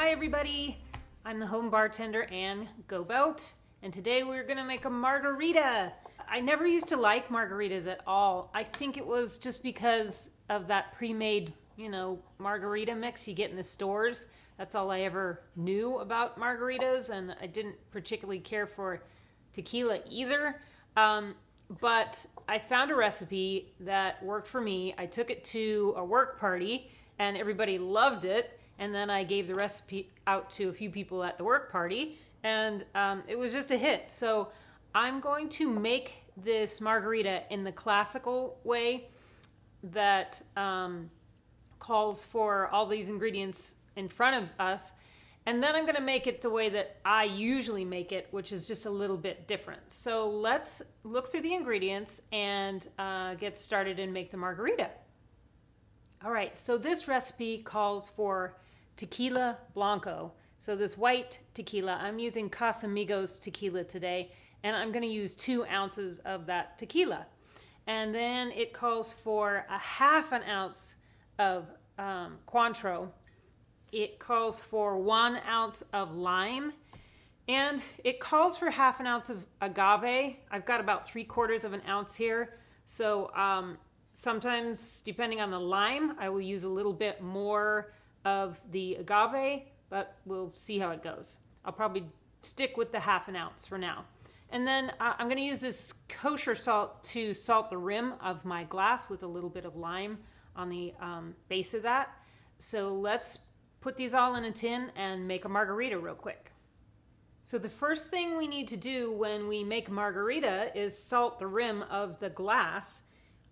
Hi everybody, I'm the home bartender Ann Goebelt, and today we're gonna make a margarita. I never used to like margaritas at all. I think it was just because of that pre-made, margarita mix you get in the stores. That's all I ever knew about margaritas, and I didn't particularly care for tequila either. But I found a recipe that worked for me. I took it to a work party and everybody loved it. And then I gave the recipe out to a few people at the work party and it was just a hit. So I'm going to make this margarita in the classical way that calls for all these ingredients in front of us. And then I'm going to make it the way that I usually make it, which is just a little bit different. So let's look through the ingredients and get started and make the margarita. All right, so this recipe calls for tequila blanco. So this white tequila, I'm using Casamigos tequila today, and I'm going to use 2 ounces of that tequila. And then it calls for a half an ounce of Cointreau. It calls for 1 ounce of lime, and it calls for half an ounce of agave. I've got about 3/4 of an ounce here. So sometimes, depending on the lime, I will use a little bit more of the agave, but we'll see how it goes. I'll probably stick with the half an ounce for now. And then I'm going to use this kosher salt to salt the rim of my glass with a little bit of lime on the base of that. So let's put these all in a tin and make a margarita real quick. So the first thing we need to do when we make margarita is salt the rim of the glass.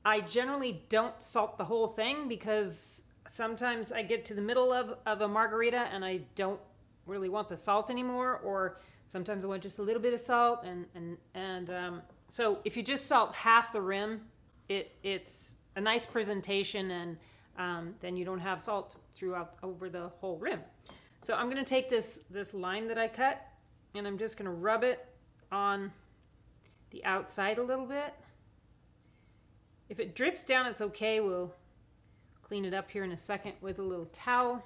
I generally don't salt the whole thing because sometimes I get to the middle of a margarita and I don't really want the salt anymore, or sometimes I want just a little bit of salt. So if you just salt half the rim, it's a nice presentation, and then you don't have salt throughout over the whole rim. So I'm going to take this lime that I cut, and I'm just going to rub it on the outside a little bit. If it drips down, it's okay. We'll clean it up here in a second with a little towel.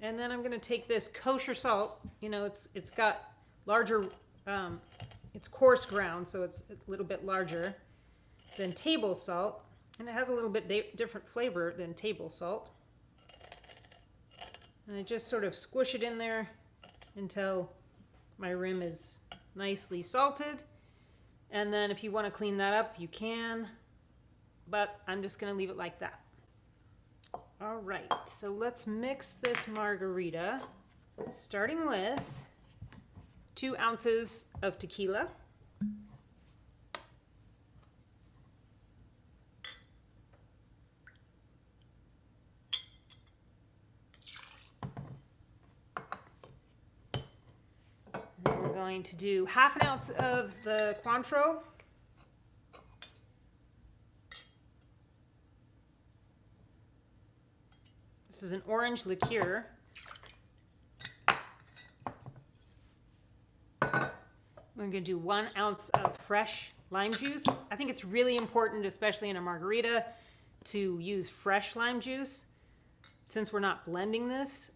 And then I'm going to take this kosher salt. It's got larger, it's coarse ground, so it's a little bit larger than table salt. And it has a little bit different flavor than table salt. And I just sort of squish it in there until my rim is nicely salted. And then if you want to clean that up, you can. But I'm just going to leave it like that. All right, so let's mix this margarita, starting with 2 ounces of tequila. We're going to do half an ounce of the Cointreau. This is an orange liqueur. We're going to do 1 ounce of fresh lime juice. I think it's really important, especially in a margarita, to use fresh lime juice. Since we're not blending this,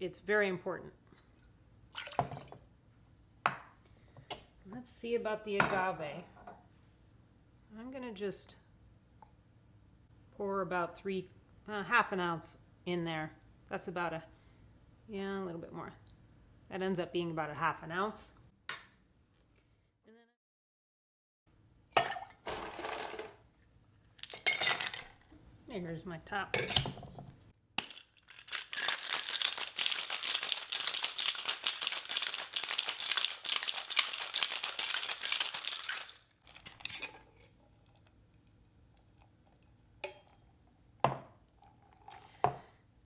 it's very important. Let's see about the agave. I'm going to just pour about half an ounce in there. That's about a little bit more. That ends up being about a half an ounce. And here's my top.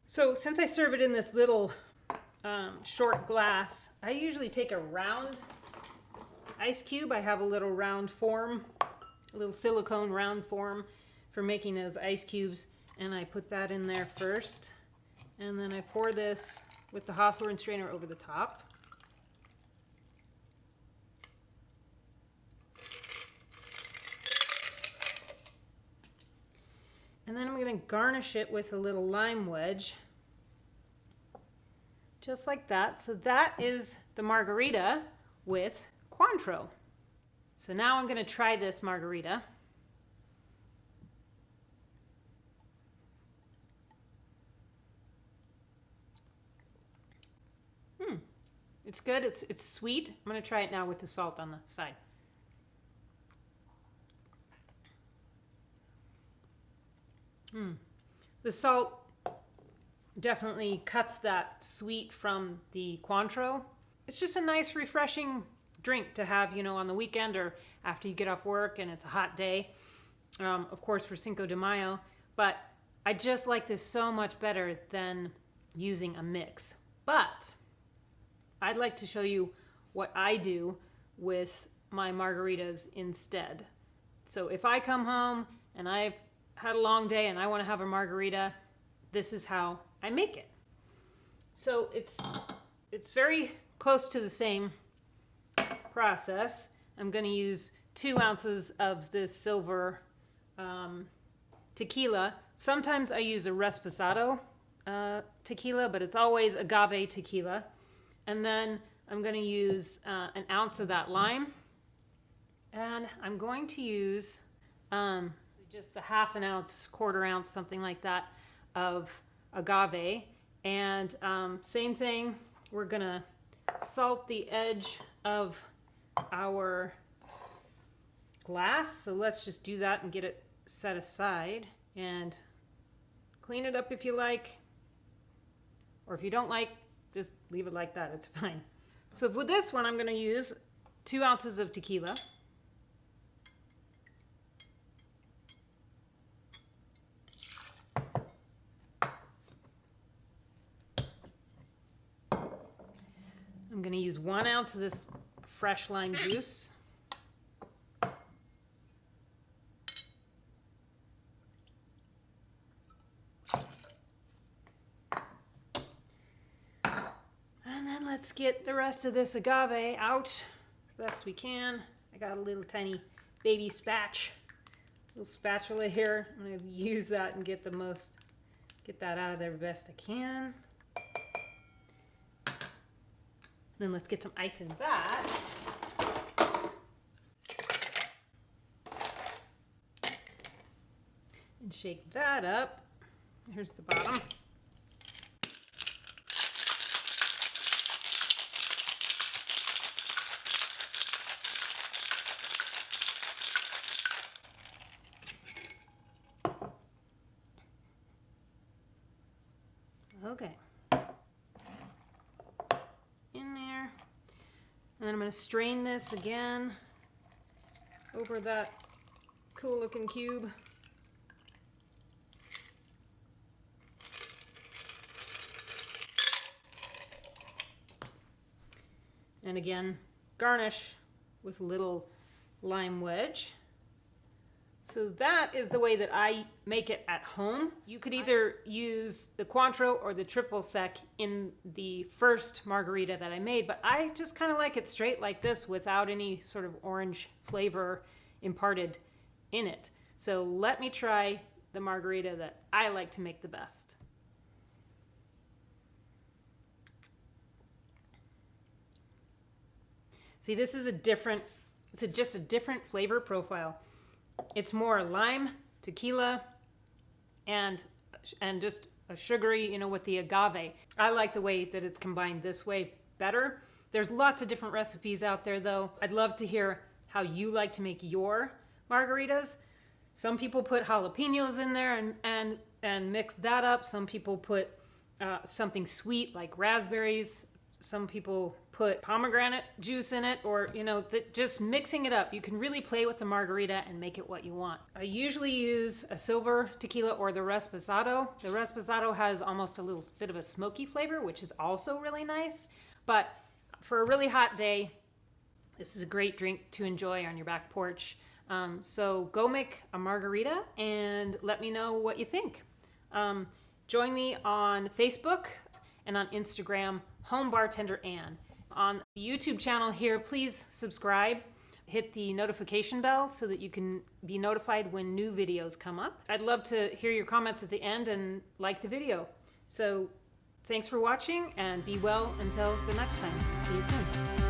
So since I serve it in this little short glass, I usually take a round ice cube. I have a little round form, a little silicone round form for making those ice cubes, and I put that in there first, and then I pour this with the Hawthorne strainer over the top. And then I'm going to garnish it with a little lime wedge. Just like that. So that is the margarita with Cointreau. So now I'm going to try this margarita. It's good. It's sweet. I'm going to try it now with the salt on the side. The salt definitely cuts that sweet from the Cointreau. It's just a nice, refreshing drink to have, you know, on the weekend or after you get off work and it's a hot day. Of course, for Cinco de Mayo. But I just like this so much better than using a mix. But I'd like to show you what I do with my margaritas instead. So if I come home and I've had a long day and I want to have a margarita, this is how I make it. So it's very close to the same process. I'm going to use 2 ounces of this silver tequila. Sometimes I use a Reposado tequila, but it's always agave tequila. And then I'm going to use an ounce of that lime. And I'm going to use just a half an ounce, quarter ounce, something like that, of agave. And same thing, we're going to salt the edge of our glass. So let's just do that and get it set aside. And clean it up if you like. Or if you don't like, just leave it like that, it's fine. So with this one, I'm going to use 2 ounces of tequila. I'm going to use 1 ounce of this fresh lime juice. Let's get the rest of this agave out the best we can. I got a little tiny baby little spatula here. I'm going to use that and get that out of there the best I can. Then let's get some ice in that. And shake that up. Here's the bottom. Okay, in there, and then I'm going to strain this again over that cool looking cube. And again, garnish with a little lime wedge. So that is the way that I make it at home. You could either use the Cointreau or the triple sec in the first margarita that I made, but I just kind of like it straight like this without any sort of orange flavor imparted in it. So let me try the margarita that I like to make the best. See, this is just a different flavor profile. It's more lime, tequila, and just a sugary, with the agave. I like the way that it's combined this way better. There's lots of different recipes out there, though. I'd love to hear how you like to make your margaritas. Some people put jalapenos in there and mix that up. Some people put something sweet like raspberries. Some people put pomegranate juice in it, or just mixing it up. You can really play with the margarita and make it what you want. I usually use a silver tequila or the Reposado. The Reposado has almost a little bit of a smoky flavor, which is also really nice. But for a really hot day, this is a great drink to enjoy on your back porch. So go make a margarita and let me know what you think. Join me on Facebook and on Instagram, Home Bartender Ann. On the YouTube channel here, please subscribe. hit the notification bell so that you can be notified when new videos come up. I'd love to hear your comments at the end and like the video. So thanks for watching and be well until the next time. See you soon.